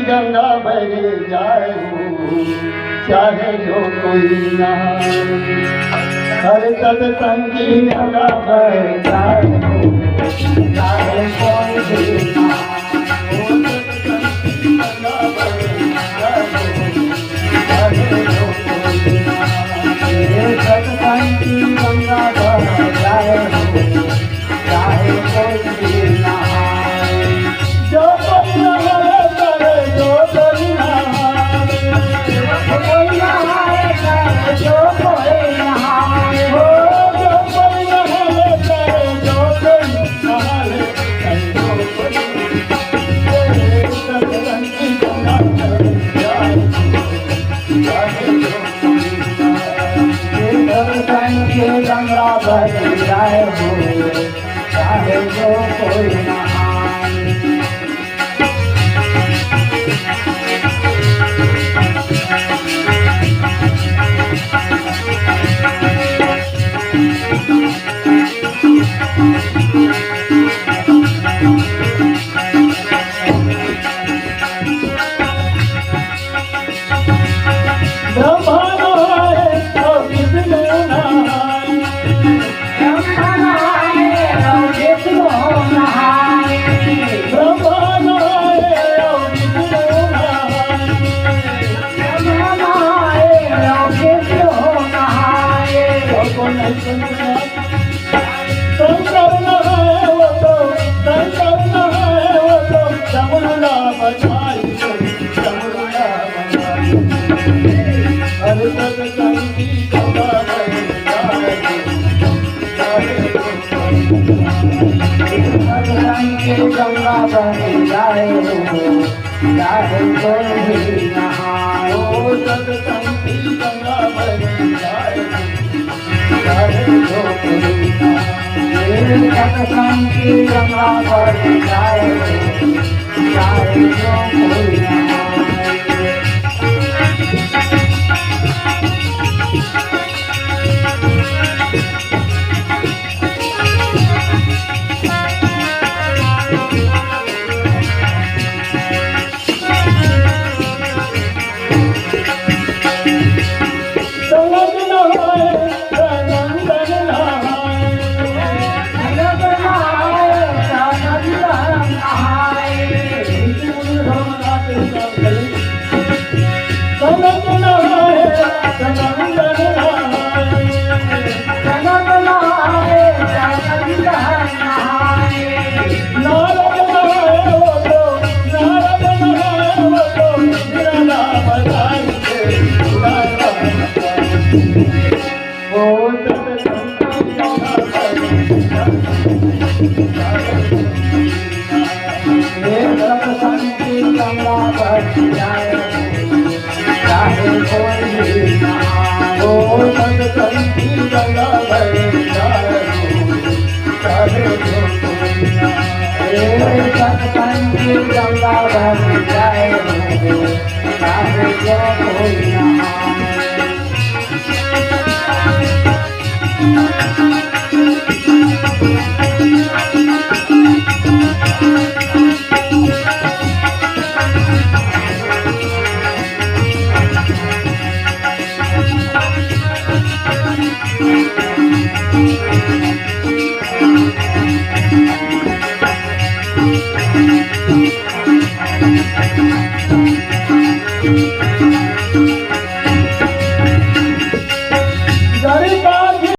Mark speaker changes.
Speaker 1: गंगा बह जाए हो चाहे जो कोई नहाए। हर सत्संग की गंगा बह जाए हो चाहे कोई भी नहाए। सत्संग की गंगा बह जाए हो चाहे कोई भी नहाए। जो कोई नहाए करे जो कोई नहाए, कोई नहाए करे जो कोई नहाए हो। जो कोई नहाए करे जो कोई नहाए जो कोई। सत्संग की गंगा बह जाए चाहे जो कोई नहाए। सत्संग की गंगा बह जाए हो चाहे जो कोई नहाए। गंगा बह जाए हो चाहे कोई भी नहाए। सत्संग की गंगा बह जाए चाहे जो कोई नहाए। सत्संग की गंगा बह जाए चाहे जो कोई नहाए। सत्संग की गंगा बह जाए हो चाहे जो कोई नहाए।